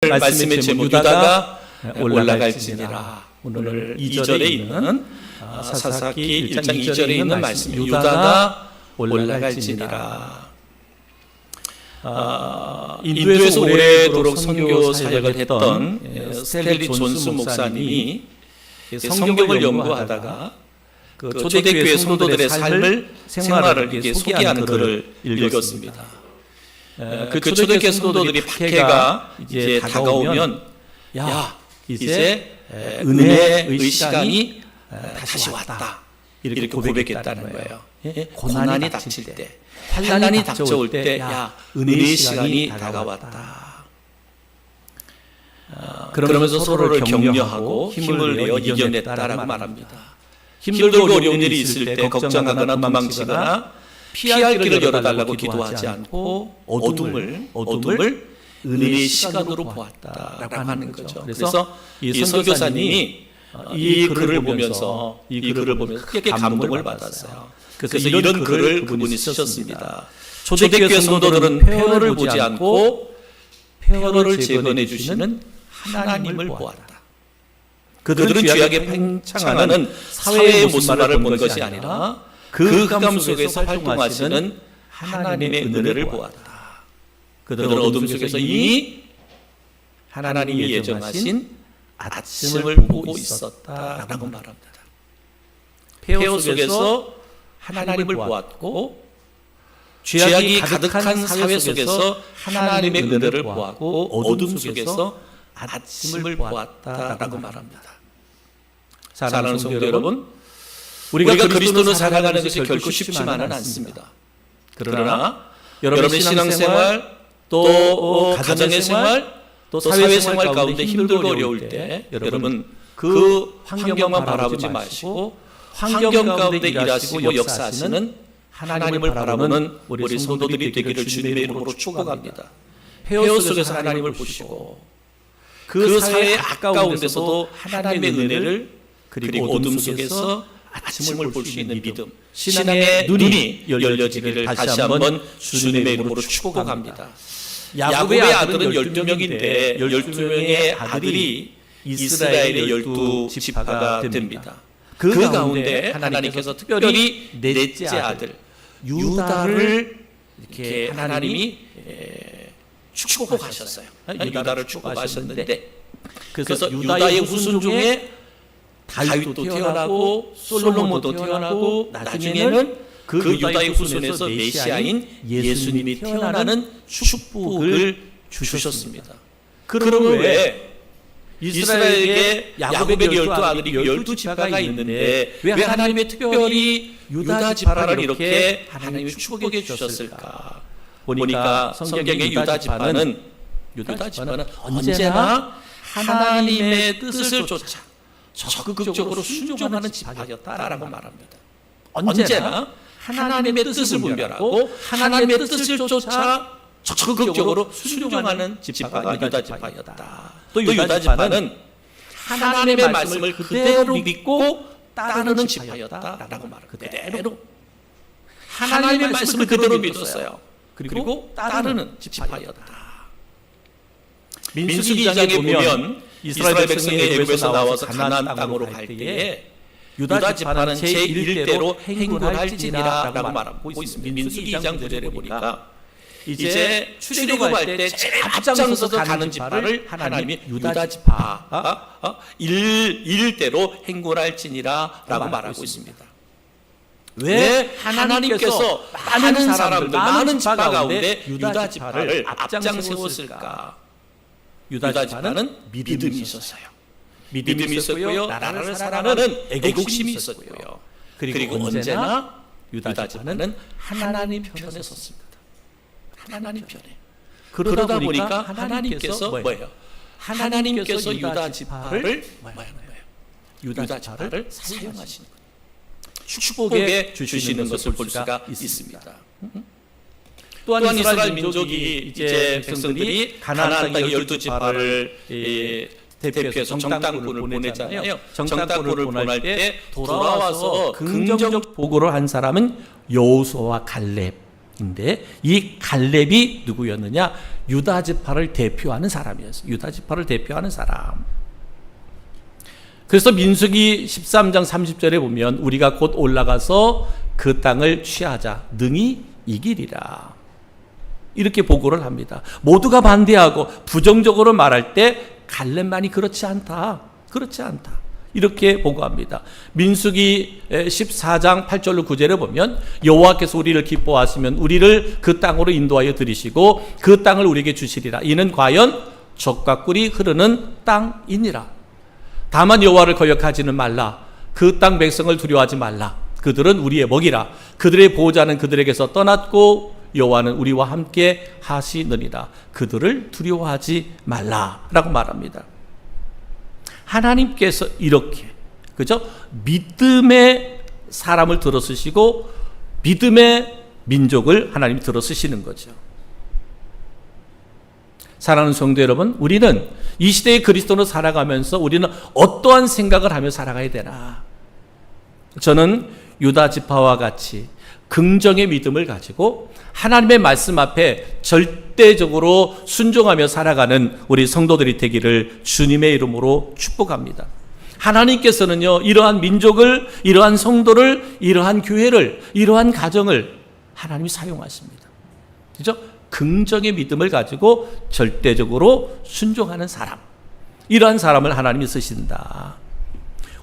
말씀의 제목 유다가 올라갈지니라. 오늘 2절에 있는 사사기 1장 2절에 있는 말씀 유다가 올라갈지니라. 인도에서 오래도록 선교 사역을 했던 스탠리 존스 목사님이 성경을 연구하다가 그 초대교회 성도들의 생활을 이렇게 소개하는 글을 읽었습니다. 그 초대교회 성도들이 박해가 이제 다가오면 이제 은혜의 시간이 다시 왔다 이렇게 고백했다는 거예요. 고난이 닥칠 때, 환난이 닥쳐올 때, 은혜의 시간이 다가왔다. 그러면서 서로를 격려하고 힘을 내어 이겨냈다라고 말합니다. 힘들고 어려운 일이 있을 때 걱정하거나 도망치거나 피할 길을 열어달라고 기도하지 않고 어둠을 은혜의 시간으로 보았다라고 하는 거죠. 그래서 이 선교사님이 이 글을 보면서 크게 감동을 받았어요. 그래서 이런 글을 그분이 쓰셨습니다. 초대교회 성도들은 폐허를 보지 않고 폐허를 재건해 주시는 하나님을 보았다. 그들은 죄악에 팽창하는 사회의 모습만을 본 것이 아니라 그 흑암 속에서 활동하시는 하나님의 은혜를 보았다. 그들은 어둠 속에서 이미 하나님이 예정하신 아침을 보고 있었다라고 말합니다. 폐허 속에서 하나님을 보았고 죄악이 가득한 사회 속에서 하나님의 은혜를 보았고 어둠 속에서 아침을 보았다라고 말합니다. 사랑하는 성도 여러분, 우리가 그리스도를 살아가는 것이 결코 쉽지만은 않습니다. 그러나 여러분의 신앙생활, 또 가정의 생활, 또 사회생활 가운데 힘들고 어려울 때 여러분 그 환경만 바라보지 마시고 환경 가운데 일하시고 역사하시는 하나님을 바라보는 우리 성도들이 되기를 주님의 이름으로 축복합니다. 폐허 속에서 하나님을 보시고 그 사회의 아까운 데서도 하나님의 은혜를 그리고 어둠 속에서 아침을 볼 수 있는 믿음, 신앙의 눈이 열려지기를 다시 한번 주님의 이름으로 축복합니다. 야곱의 아들은 12명인데 12명의 아들이 이스라엘의 12지파가 됩니다. 그 가운데 하나님께서 특별히 넷째 아들 유다를 이렇게 하나님이 축복하셨어요. 유다를 축복하셨는데 그래서 유다의 후손 중에 다윗도 태어나고 솔로몬도 태어나고 나중에는 그 유다의 후손에서 메시아인 예수님이 태어나는 축복을 주셨습니다. 그럼 왜 이스라엘에게 야곱의 12아들이 12지파가 있는데 왜 하나님의 특별히 유다 지파를 이렇게 하나님이 축복해 주셨을까? 보니까 성경의 유다 지파는 언제나 하나님의 뜻을 쫓아 적극적으로 순종하는 지파였다라고 말합니다. 언제나 하나님의 뜻을 분별하고 하나님의 뜻을 쫓아 적극적으로 순종하는 지파가 유다 지파였다. 또 유다 지파는 하나님의 말씀을 그대로 믿고 따르는 지파였다라고 말합니다. 그대로 하나님의 말씀을 그대로 믿었어요. 그리고 따르는 지파였다. 민수기 2장에 보면 이스라엘 백성이 애굽에서 나와서 가나안 땅으로 갈 때에 유다 지파는 제1대로 행군할지니라 라고 말하고 있습니다. 민수기 2장 9절에 보니까 이제 출애굽할 때 제일 앞장서서 가는 지파를 하나님이 유다 지파 1대로 행군할지니라 라고 말하고 있습니다. 왜 하나님께서 많은 사람들, 많은 지파 가운데 유다 지파를 앞장 세웠을까? 유다 지파는 믿음이 있었어요. 믿음이 있었고요. 나라를 사랑하는 애국심이 있었고요. 그리고 언제나 유다 지파는 하나님 편에 섰습니다. 하나님 편에. 그러다 보니까 하나님께서 뭐예요? 하나님께서 유다 지파를 유다 지파를 사용하시는 거예요. 축복에 주시는 것을 볼 수가 있습니다. 또한 이스라엘 민족이 이제 백성들이 가나안 땅의 12지파를 대표해서 정탐꾼을 보내잖아요. 정탐꾼을 보낼 때 돌아와서 긍정적 보고를 한 사람은 여호수아와 갈렙 근데 이 갈렙이 누구였느냐? 유다 지파를 대표하는 사람이었어요. 유다 지파를 대표하는 사람. 그래서 민수기 13장 30절에 보면 우리가 곧 올라가서 그 땅을 취하자 능히 이기리라. 이렇게 보고를 합니다. 모두가 반대하고 부정적으로 말할 때 갈렙만이 그렇지 않다. 그렇지 않다. 이렇게 보고합니다. 민수기 14장 8절로 9절에 보면 여호와께서 우리를 기뻐하시면 우리를 그 땅으로 인도하여 들이시고 그 땅을 우리에게 주시리라. 이는 과연 젖과 꿀이 흐르는 땅이니라. 다만 여호와를 거역하지는 말라. 그 땅 백성을 두려워하지 말라. 그들은 우리의 먹이라. 그들의 보호자는 그들에게서 떠났고 여호와는 우리와 함께 하시느니라. 그들을 두려워하지 말라라고 말합니다. 하나님께서 이렇게, 그죠? 믿음의 사람을 들어쓰시고 믿음의 민족을 하나님이 들어쓰시는 거죠. 사랑하는 성도 여러분, 우리는 이 시대의 그리스도로 살아가면서 우리는 어떠한 생각을 하며 살아가야 되나? 저는 유다 지파와 같이 긍정의 믿음을 가지고 하나님의 말씀 앞에 절대적으로 순종하며 살아가는 우리 성도들이 되기를 주님의 이름으로 축복합니다. 하나님께서는요, 이러한 민족을, 이러한 성도를, 이러한 교회를, 이러한 가정을 하나님이 사용하십니다. 그죠? 긍정의 믿음을 가지고 절대적으로 순종하는 사람, 이러한 사람을 하나님이 쓰신다.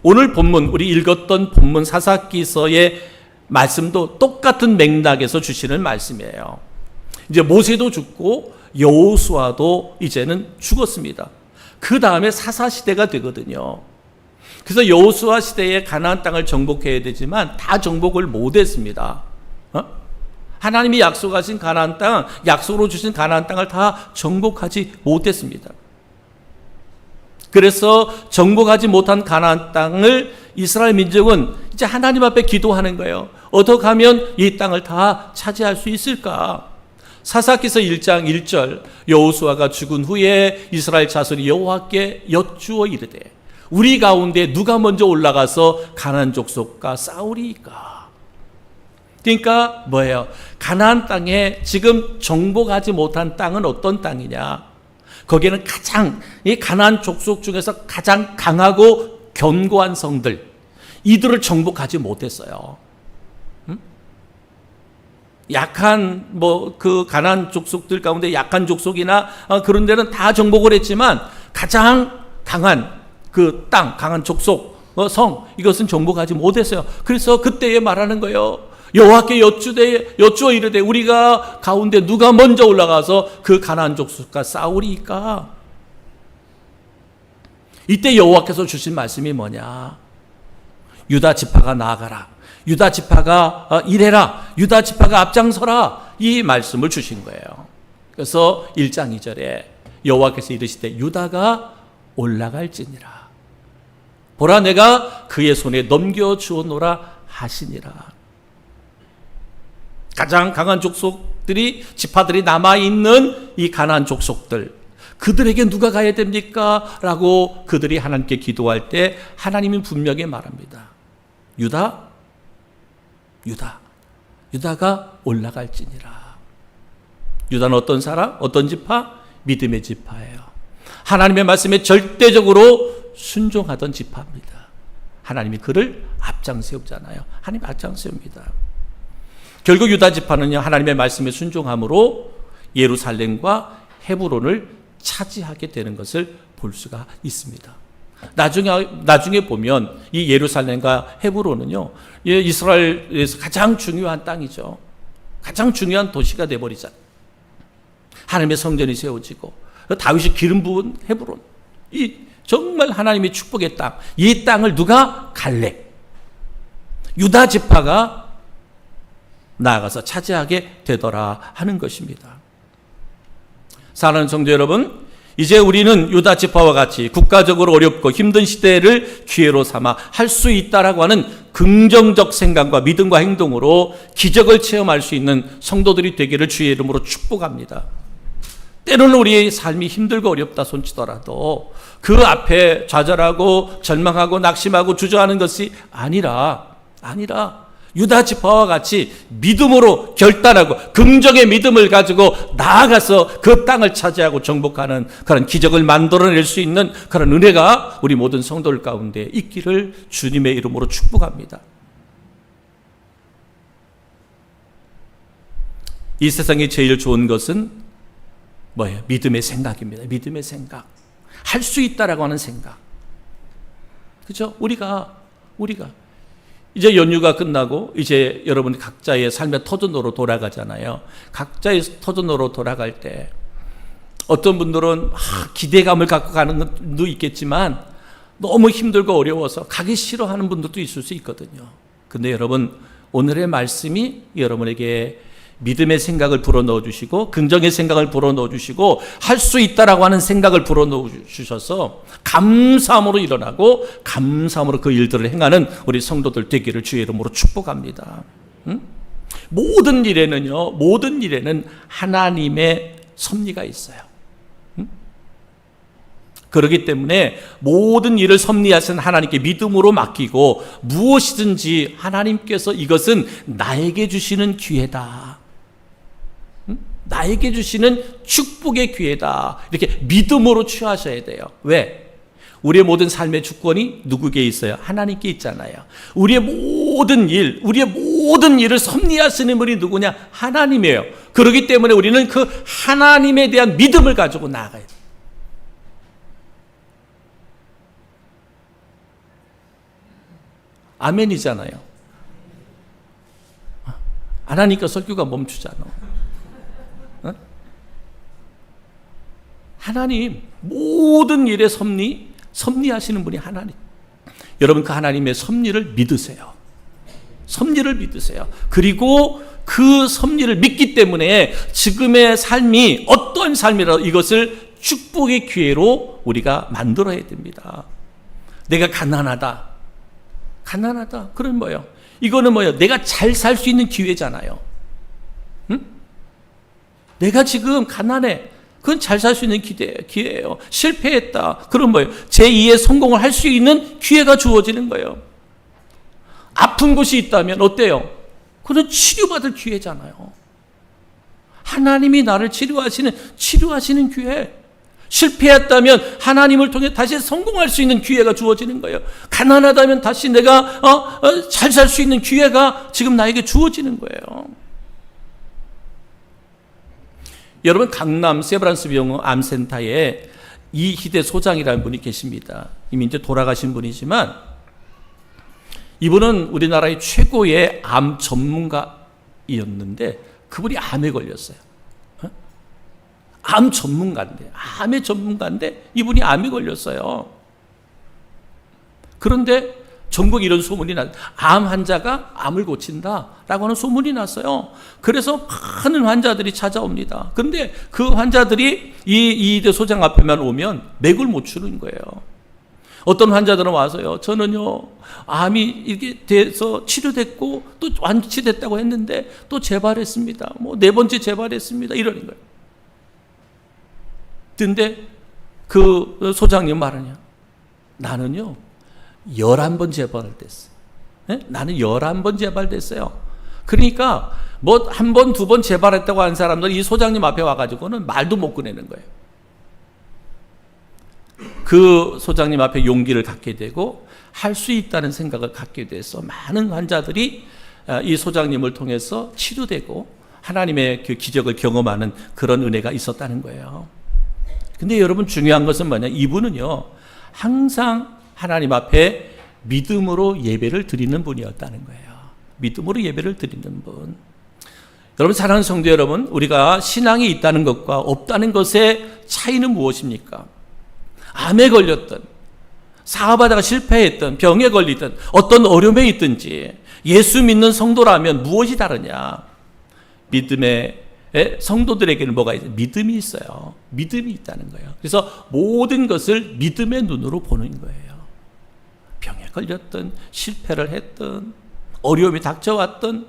오늘 본문, 우리 읽었던 본문 사사기서의 말씀도 똑같은 맥락에서 주시는 말씀이에요. 이제 모세도 죽고 여호수아도 이제는 죽었습니다. 그 다음에 사사 시대가 되거든요. 그래서 여호수아 시대에 가나안 땅을 정복해야 되지만 다 정복을 못했습니다. 하나님이 약속하신 가나안 땅, 약속으로 주신 가나안 땅을 다 정복하지 못했습니다. 그래서 정복하지 못한 가나안 땅을 이스라엘 민족은 이제 하나님 앞에 기도하는 거예요. 어떻게 하면 이 땅을 다 차지할 수 있을까? 사사기서 1장 1절, 여호수아가 죽은 후에 이스라엘 자손이 여호와께 여쭈어 이르되 우리 가운데 누가 먼저 올라가서 가나안 족속과 싸우리이까? 그러니까 뭐예요? 가나안 땅에 지금 정복하지 못한 땅은 어떤 땅이냐? 거기에는 가장, 이 가나안 족속 중에서 가장 강하고 견고한 성들, 이들을 정복하지 못했어요. 약한 그 가나안 족속들 가운데 약한 족속이나 그런 데는 다 정복을 했지만 가장 강한 그 땅, 강한 족속, 성, 이것은 정복하지 못했어요. 그래서 그때에 말하는 거예요. 여호와께 여쭈어 이르되 우리가 가운데 누가 먼저 올라가서 그 가나안 족속과 싸우리이까? 이때 여호와께서 주신 말씀이 뭐냐? 유다 지파가 나아가라. 유다 지파가 일해라. 유다 지파가 앞장서라. 이 말씀을 주신 거예요. 그래서 1장 2절에 여호와께서 이르시되 유다가 올라갈지니라. 보라, 내가 그의 손에 넘겨주었노라 하시니라. 가장 강한 족속들이, 지파들이 남아있는 이 가나안 족속들, 그들에게 누가 가야 됩니까? 라고 그들이 하나님께 기도할 때 하나님은 분명히 말합니다. 유다가 올라갈지니라. 유다는 어떤 사람? 어떤 지파? 믿음의 지파예요. 하나님의 말씀에 절대적으로 순종하던 지파입니다. 하나님이 그를 앞장세우잖아요. 하나님이 앞장세웁니다. 결국 유다 지파는요, 하나님의 말씀에 순종함으로 예루살렘과 헤브론을 차지하게 되는 것을 볼 수가 있습니다. 나중에 보면 이 예루살렘과 헤브론은요, 이스라엘에서 가장 중요한 땅이죠. 가장 중요한 도시가 되어버리잖아요. 하나님의 성전이 세워지고 다윗이 기름 부은 헤브론, 이 정말 하나님의 축복의 땅, 이 땅을 누가? 갈렙, 유다 지파가 나아가서 차지하게 되더라 하는 것입니다. 사랑하는 성도 여러분, 이제 우리는 유다 지파와 같이 국가적으로 어렵고 힘든 시대를 기회로 삼아 할 수 있다라고 하는 긍정적 생각과 믿음과 행동으로 기적을 체험할 수 있는 성도들이 되기를 주의 이름으로 축복합니다. 때로는 우리의 삶이 힘들고 어렵다 손치더라도 그 앞에 좌절하고 절망하고 낙심하고 주저하는 것이 아니라 유다 지파와 같이 믿음으로 결단하고 긍정의 믿음을 가지고 나아가서 그 땅을 차지하고 정복하는 그런 기적을 만들어낼 수 있는 그런 은혜가 우리 모든 성도들 가운데 있기를 주님의 이름으로 축복합니다. 이 세상에 제일 좋은 것은 뭐예요? 믿음의 생각입니다. 믿음의 생각. 할 수 있다라고 하는 생각. 그죠? 우리가 이제 연휴가 끝나고 이제 여러분 각자의 삶의 터전으로 돌아가잖아요. 각자의 터전으로 돌아갈 때 어떤 분들은 기대감을 갖고 가는 분도 있겠지만 너무 힘들고 어려워서 가기 싫어하는 분들도 있을 수 있거든요. 근데 여러분, 오늘의 말씀이 여러분에게 믿음의 생각을 불어넣어 주시고 긍정의 생각을 불어넣어 주시고 할 수 있다라고 하는 생각을 불어넣어 주셔서 감사함으로 일어나고 감사함으로 그 일들을 행하는 우리 성도들 되기를 주의 이름으로 축복합니다. 모든 일에는 하나님의 섭리가 있어요. 그렇기 때문에 모든 일을 섭리하신 하나님께 믿음으로 맡기고 무엇이든지 하나님께서 이것은 나에게 주시는 기회다, 나에게 주시는 축복의 기회다, 이렇게 믿음으로 취하셔야 돼요. 왜? 우리의 모든 삶의 주권이 누구에게 있어요? 하나님께 있잖아요. 우리의 모든 일을 섭리하시는 분이 누구냐? 하나님이에요. 그렇기 때문에 우리는 그 하나님에 대한 믿음을 가지고 나아가야 돼요. 아멘이잖아요. 안 하니까 설교가 멈추잖아. 어? 하나님, 모든 일에 섭리하시는 분이 하나님. 여러분, 그 하나님의 섭리를 믿으세요. 섭리를 믿으세요. 그리고 그 섭리를 믿기 때문에 지금의 삶이 어떤 삶이라도 이것을 축복의 기회로 우리가 만들어야 됩니다. 내가 가난하다. 그럼 뭐예요? 이거는 뭐예요? 내가 잘 살 수 있는 기회잖아요. 응? 내가 지금 가난해. 그건 잘 살 수 있는 기회예요. 실패했다. 그럼 뭐예요? 제2의 성공을 할 수 있는 기회가 주어지는 거예요. 아픈 곳이 있다면 어때요? 그건 치료받을 기회잖아요. 하나님이 나를 치료하시는 기회. 실패했다면 하나님을 통해 다시 성공할 수 있는 기회가 주어지는 거예요. 가난하다면 다시 내가 잘 살 수 있는 기회가 지금 나에게 주어지는 거예요. 여러분, 강남 세브란스 병원 암센터에 이희대 소장이라는 분이 계십니다. 이미 이제 돌아가신 분이지만 이분은 우리나라의 최고의 암 전문가이었는데 그분이 암에 걸렸어요. 암의 전문가인데 이분이 암에 걸렸어요. 그런데 전국에 이런 소문이 났어요. 암 환자가 암을 고친다라고 하는 소문이 났어요. 그래서 많은 환자들이 찾아옵니다. 그런데 그 환자들이 이희대 소장 앞에만 오면 맥을 못 추는 거예요. 어떤 환자들은 와서요, 저는요 암이 이렇게 돼서 치료됐고 또 완치됐다고 했는데 또 재발했습니다. 뭐 4번째 재발했습니다. 이러는 거예요. 근데 그 소장님 말하냐? 나는요 11번 재발을 됐어요. 네? 나는 11번 재발됐어요. 그러니까 뭐 1번, 2번 재발했다고 하는 사람들 이 소장님 앞에 와가지고는 말도 못 꺼내는 거예요. 그 소장님 앞에 용기를 갖게 되고 할 수 있다는 생각을 갖게 돼서 많은 환자들이 이 소장님을 통해서 치료되고 하나님의 그 기적을 경험하는 그런 은혜가 있었다는 거예요. 근데 여러분, 중요한 것은 뭐냐? 이분은요 항상 하나님 앞에 믿음으로 예배를 드리는 분이었다는 거예요. 믿음으로 예배를 드리는 분. 여러분, 사랑하는 성도 여러분, 우리가 신앙이 있다는 것과 없다는 것의 차이는 무엇입니까? 암에 걸렸든 사업하다가 실패했든 병에 걸리든 어떤 어려움에 있든지 예수 믿는 성도라면 무엇이 다르냐? 믿음의 성도들에게는 뭐가 있어요? 믿음이 있어요. 믿음이 있다는 거예요. 그래서 모든 것을 믿음의 눈으로 보는 거예요. 병에 걸렸든 실패를 했든 어려움이 닥쳐왔든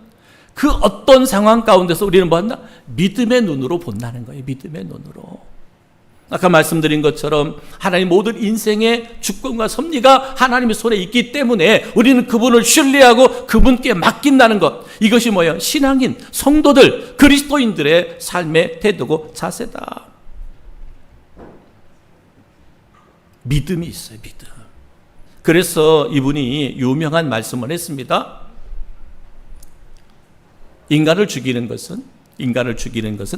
그 어떤 상황 가운데서 우리는 뭐 한다? 믿음의 눈으로 본다는 거예요. 믿음의 눈으로. 아까 말씀드린 것처럼 하나님 모든 인생의 주권과 섭리가 하나님의 손에 있기 때문에 우리는 그분을 신뢰하고 그분께 맡긴다는 것, 이것이 뭐예요? 신앙인, 성도들, 그리스도인들의 삶의 태도고 자세다. 믿음이 있어요, 믿음. 그래서 이분이 유명한 말씀을 했습니다. 인간을 죽이는 것은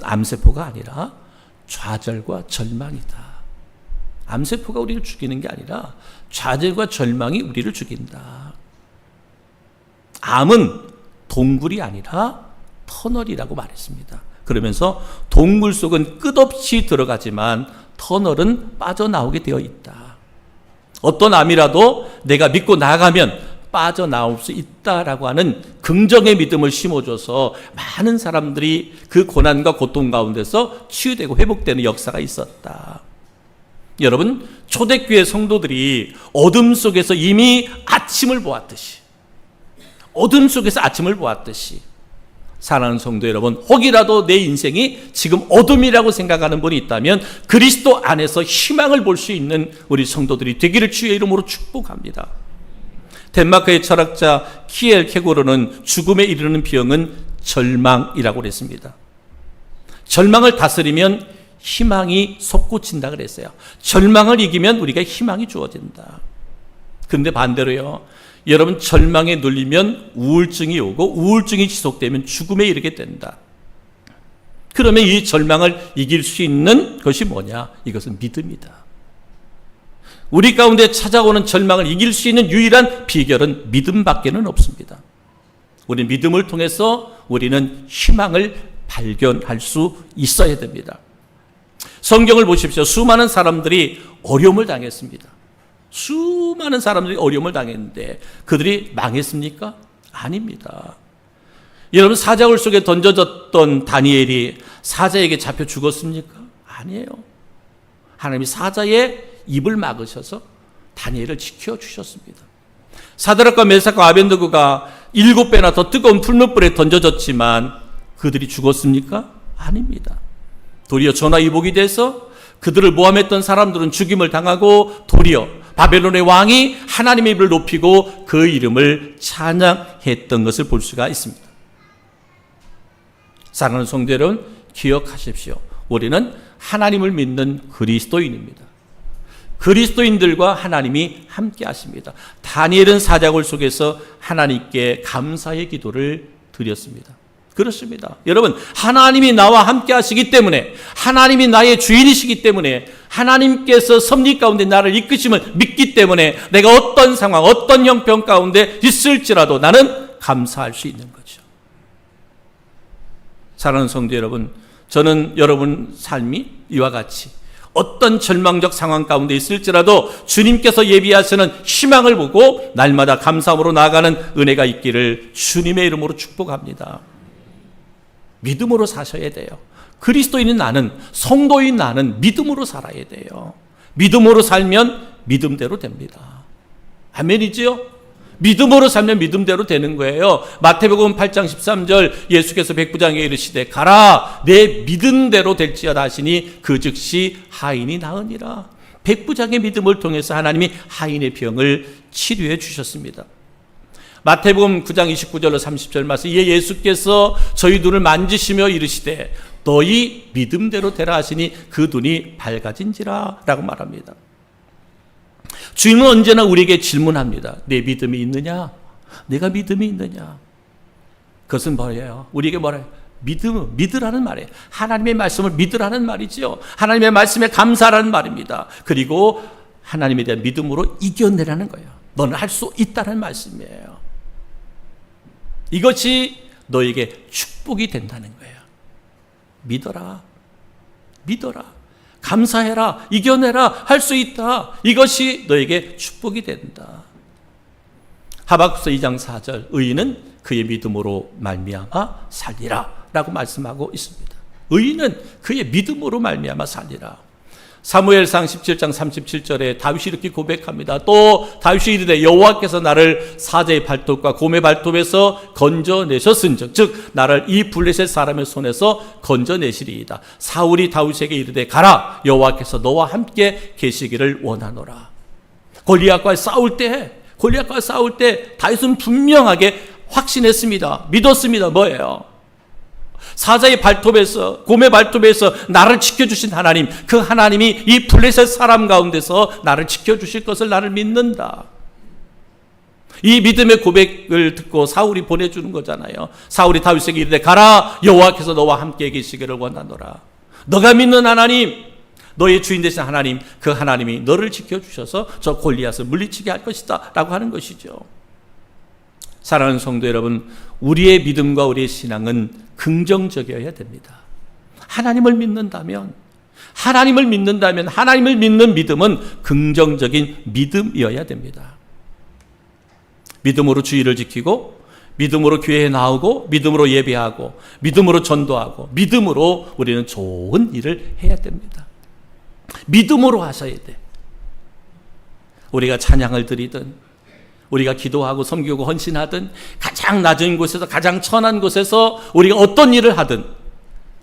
암세포가 아니라 좌절과 절망이다. 암세포가 우리를 죽이는 게 아니라 좌절과 절망이 우리를 죽인다. 암은 동굴이 아니라 터널이라고 말했습니다. 그러면서 동굴 속은 끝없이 들어가지만 터널은 빠져나오게 되어 있다. 어떤 암이라도 내가 믿고 나가면 빠져나올 수 있다라고 하는 긍정의 믿음을 심어줘서 많은 사람들이 그 고난과 고통 가운데서 치유되고 회복되는 역사가 있었다. 여러분, 초대교회 성도들이 어둠 속에서 이미 아침을 보았듯이, 사랑하는 성도 여러분, 혹이라도 내 인생이 지금 어둠이라고 생각하는 분이 있다면 그리스도 안에서 희망을 볼 수 있는 우리 성도들이 되기를 주의 이름으로 축복합니다. 덴마크의 철학자 키엘케고르는 죽음에 이르는 병은 절망이라고 그랬습니다. 절망을 다스리면 희망이 솟구친다 그랬어요. 절망을 이기면 우리가 희망이 주어진다. 그런데 반대로요, 여러분, 절망에 눌리면 우울증이 오고 우울증이 지속되면 죽음에 이르게 된다. 그러면 이 절망을 이길 수 있는 것이 뭐냐? 이것은 믿음이다. 우리 가운데 찾아오는 절망을 이길 수 있는 유일한 비결은 믿음밖에는 없습니다. 우리 믿음을 통해서 우리는 희망을 발견할 수 있어야 됩니다. 성경을 보십시오. 수많은 사람들이 어려움을 당했습니다. 수많은 사람들이 어려움을 당했는데 그들이 망했습니까? 아닙니다. 여러분, 사자굴 속에 던져졌던 다니엘이 사자에게 잡혀 죽었습니까? 아니에요. 하나님이 사자의 입을 막으셔서 다니엘을 지켜주셨습니다. 사드락과 메삭과 아벤느고가 7배나 더 뜨거운 풀무불에 던져졌지만 그들이 죽었습니까? 아닙니다. 도리어 전화위복이 돼서 그들을 모함했던 사람들은 죽임을 당하고 도리어 바벨론의 왕이 하나님의 입을 높이고 그 이름을 찬양했던 것을 볼 수가 있습니다. 사랑하는 성도 여러분, 기억하십시오. 우리는 하나님을 믿는 그리스도인입니다. 그리스도인들과 하나님이 함께 하십니다. 다니엘은 사자굴 속에서 하나님께 감사의 기도를 드렸습니다. 그렇습니다. 여러분, 하나님이 나와 함께 하시기 때문에, 하나님이 나의 주인이시기 때문에, 하나님께서 섭리 가운데 나를 이끄심을 믿기 때문에 내가 어떤 상황, 어떤 형편 가운데 있을지라도 나는 감사할 수 있는 거죠. 사랑하는 성도 여러분, 저는 여러분 삶이 이와 같이 어떤 절망적 상황 가운데 있을지라도 주님께서 예비하시는 희망을 보고 날마다 감사함으로 나아가는 은혜가 있기를 주님의 이름으로 축복합니다. 믿음으로 사셔야 돼요. 그리스도인인 나는, 성도인 나는 믿음으로 살아야 돼요. 믿음으로 살면 믿음대로 됩니다. 아멘이지요? 믿음으로 살면 믿음대로 되는 거예요. 마태복음 8장 13절 예수께서 백부장에게 이르시되 가라 내 믿음대로 될지어다 하시니 그 즉시 하인이 나으니라. 백부장의 믿음을 통해서 하나님이 하인의 병을 치료해 주셨습니다. 마태복음 9장 29절로 30절 말씀, 이에 예수께서 저희 눈을 만지시며 이르시되 너희 믿음대로 되라 하시니 그 눈이 밝아진지라 라고 말합니다. 주님은 언제나 우리에게 질문합니다. 내 믿음이 있느냐? 내가 믿음이 있느냐? 그것은 뭐예요? 우리에게 뭐래요? 믿으라는 말이에요. 하나님의 말씀을 믿으라는 말이죠. 하나님의 말씀에 감사하라는 말입니다. 그리고 하나님에 대한 믿음으로 이겨내라는 거예요. 너는 할 수 있다는 말씀이에요. 이것이 너에게 축복이 된다는 거예요. 믿어라. 감사해라. 이겨내라. 할 수 있다. 이것이 너에게 축복이 된다. 하박국서 2장 4절, 의인은 그의 믿음으로 말미암아 살리라 라고 말씀하고 있습니다. 의인은 그의 믿음으로 말미암아 살리라. 사무엘상 17장 37절에 다윗이 이렇게 고백합니다. 또 다윗이 이르되 여호와께서 나를 사자의 발톱과 곰의 발톱에서 건져내셨은즉 즉 나를 이 블레셋 사람의 손에서 건져내시리이다. 사울이 다윗에게 이르되 가라, 여호와께서 너와 함께 계시기를 원하노라. 골리앗과 싸울 때 다윗은 분명하게 확신했습니다. 믿었습니다. 뭐예요? 사자의 발톱에서, 곰의 발톱에서 나를 지켜주신 하나님, 그 하나님이 이 블레셋 사람 가운데서 나를 지켜주실 것을 나를 믿는다. 이 믿음의 고백을 듣고 사울이 보내주는 거잖아요. 사울이 다윗에게 이르되 가라, 여호와께서 너와 함께 계시기를 원하노라. 너가 믿는 하나님, 너의 주인 되신 하나님, 그 하나님이 너를 지켜주셔서 저 골리앗을 물리치게 할 것이다 라고 하는 것이죠. 사랑하는 성도 여러분, 우리의 믿음과 우리의 신앙은 긍정적이어야 됩니다. 하나님을 믿는다면 하나님을 믿는 믿음은 긍정적인 믿음이어야 됩니다. 믿음으로 주의를 지키고, 믿음으로 교회에 나오고, 믿음으로 예배하고, 믿음으로 전도하고, 믿음으로 우리는 좋은 일을 해야 됩니다. 믿음으로 하셔야 돼. 우리가 찬양을 드리든, 우리가 기도하고 섬기고 헌신하든, 가장 낮은 곳에서 가장 천한 곳에서 우리가 어떤 일을 하든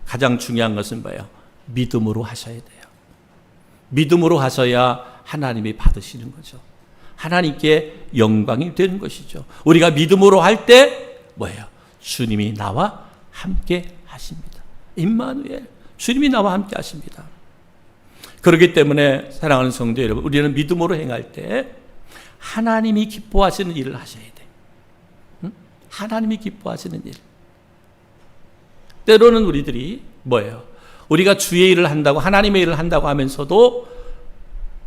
가장 중요한 것은 뭐예요? 믿음으로 하셔야 돼요. 믿음으로 하셔야 하나님이 받으시는 거죠. 하나님께 영광이 되는 것이죠. 우리가 믿음으로 할 때 뭐예요? 주님이 나와 함께 하십니다. 임마누엘, 주님이 나와 함께 하십니다. 그렇기 때문에 사랑하는 성도 여러분, 우리는 믿음으로 행할 때 하나님이 기뻐하시는 일을 하셔야 돼. 응? 하나님이 기뻐하시는 일. 때로는 우리들이 뭐예요? 우리가 주의 일을 한다고, 하나님의 일을 한다고 하면서도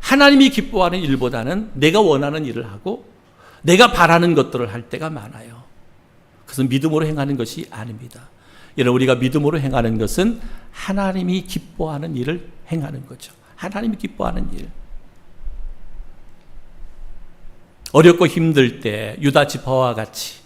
하나님이 기뻐하는 일보다는 내가 원하는 일을 하고 내가 바라는 것들을 할 때가 많아요. 그것은 믿음으로 행하는 것이 아닙니다. 여러분, 우리가 믿음으로 행하는 것은 하나님이 기뻐하는 일을 행하는 거죠. 하나님이 기뻐하는 일. 어렵고 힘들 때 유다 지파와 같이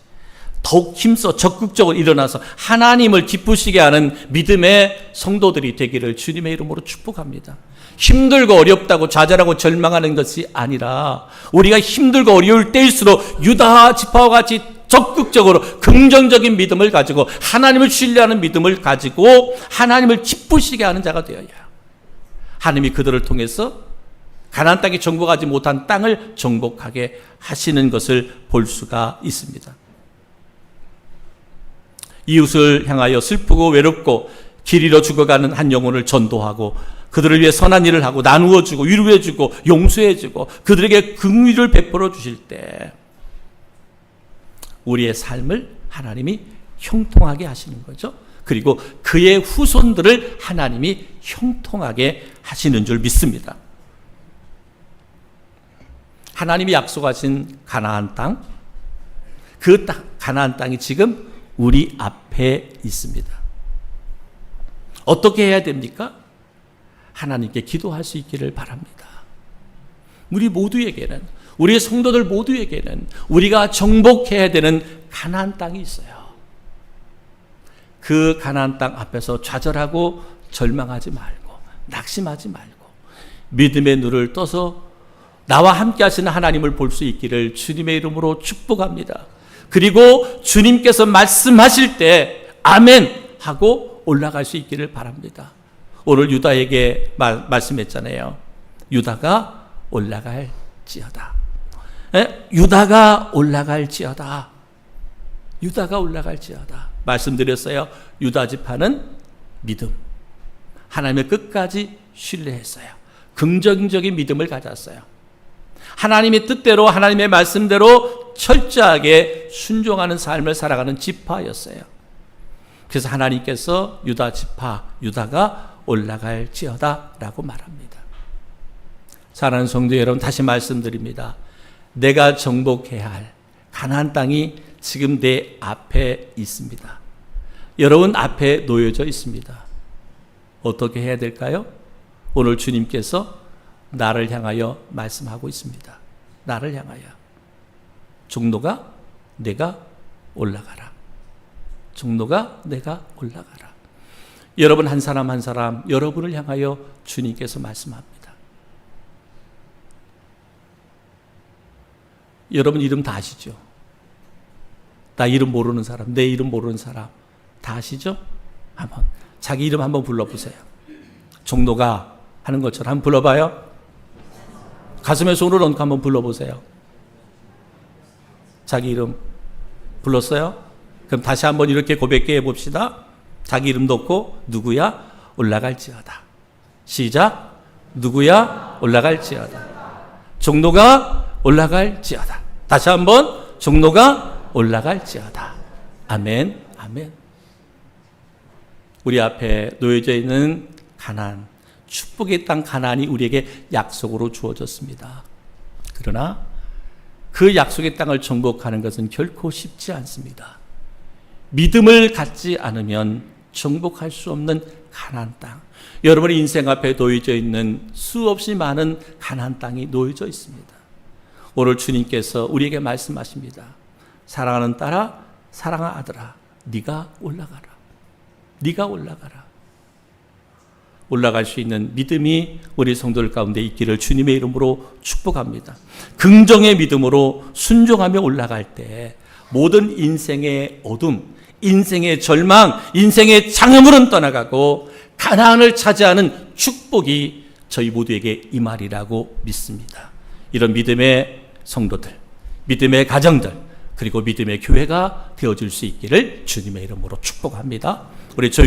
더욱 힘써 적극적으로 일어나서 하나님을 기쁘시게 하는 믿음의 성도들이 되기를 주님의 이름으로 축복합니다. 힘들고 어렵다고 좌절하고 절망하는 것이 아니라 우리가 힘들고 어려울 때일수록 유다 지파와 같이 적극적으로 긍정적인 믿음을 가지고 하나님을 신뢰하는 믿음을 가지고 하나님을 기쁘시게 하는 자가 되어야 해요. 하나님이 그들을 통해서 가나안 땅에 정복하지 못한 땅을 정복하게 하시는 것을 볼 수가 있습니다. 이웃을 향하여 슬프고 외롭고 길 잃어 죽어가는 한 영혼을 전도하고 그들을 위해 선한 일을 하고 나누어 주고 위로해 주고 용서해 주고 그들에게 긍휼을 베풀어 주실 때 우리의 삶을 하나님이 형통하게 하시는 거죠. 그리고 그의 후손들을 하나님이 형통하게 하시는 줄 믿습니다. 하나님이 약속하신 가나안 땅, 그 가나안 땅이 지금 우리 앞에 있습니다. 어떻게 해야 됩니까? 하나님께 기도할 수 있기를 바랍니다. 우리 모두에게는, 우리의 성도들 모두에게는 우리가 정복해야 되는 가나안 땅이 있어요. 그 가나안 땅 앞에서 좌절하고 절망하지 말고 낙심하지 말고 믿음의 눈을 떠서 나와 함께 하시는 하나님을 볼 수 있기를 주님의 이름으로 축복합니다. 그리고 주님께서 말씀하실 때 아멘 하고 올라갈 수 있기를 바랍니다. 오늘 유다에게 말씀했잖아요. 유다가 올라갈지어다. 유다가 올라갈지어다. 유다가 올라갈지어다. 말씀드렸어요. 유다 지파는 믿음. 하나님을 끝까지 신뢰했어요. 긍정적인 믿음을 가졌어요. 하나님의 뜻대로 하나님의 말씀대로 철저하게 순종하는 삶을 살아가는 지파였어요. 그래서 하나님께서 유다 지파, 유다가 올라갈지어다 라고 말합니다. 사랑하는 성도 여러분, 다시 말씀드립니다. 내가 정복해야 할 가나안 땅이 지금 내 앞에 있습니다. 여러분 앞에 놓여져 있습니다. 어떻게 해야 될까요? 오늘 주님께서 나를 향하여 말씀하고 있습니다. 나를 향하여. 종로가 내가 올라가라. 종로가 내가 올라가라. 여러분 한 사람 한 사람 여러분을 향하여 주님께서 말씀합니다. 여러분 이름 다 아시죠? 나 이름 모르는 사람, 내 이름 모르는 사람 다 아시죠? 한번 자기 이름 한번 불러보세요. 종로가 하는 것처럼 한번 불러봐요. 가슴에 손을 얹고 한번 불러보세요. 자기 이름 불렀어요? 그럼 다시 한번 이렇게 고백해 해봅시다. 자기 이름 넣고 누구야? 올라갈지어다. 시작. 누구야? 올라갈지어다. 종로가 올라갈지어다. 다시 한번 종로가 올라갈지어다. 아멘, 아멘. 우리 앞에 놓여져 있는 가나안, 축복의 땅 가나안이 우리에게 약속으로 주어졌습니다. 그러나 그 약속의 땅을 정복하는 것은 결코 쉽지 않습니다. 믿음을 갖지 않으면 정복할 수 없는 가나안 땅, 여러분의 인생 앞에 놓여져 있는 수없이 많은 가나안 땅이 놓여져 있습니다. 오늘 주님께서 우리에게 말씀하십니다. 사랑하는 딸아, 사랑하는 아들아, 네가 올라가라. 네가 올라가라. 올라갈 수 있는 믿음이 우리 성도들 가운데 있기를 주님의 이름으로 축복합니다. 긍정의 믿음으로 순종하며 올라갈 때 모든 인생의 어둠, 인생의 절망, 인생의 장애물은 떠나가고 가나안을 차지하는 축복이 저희 모두에게 임하리라고 믿습니다. 이런 믿음의 성도들, 믿음의 가정들, 그리고 믿음의 교회가 되어줄 수 있기를 주님의 이름으로 축복합니다. 우리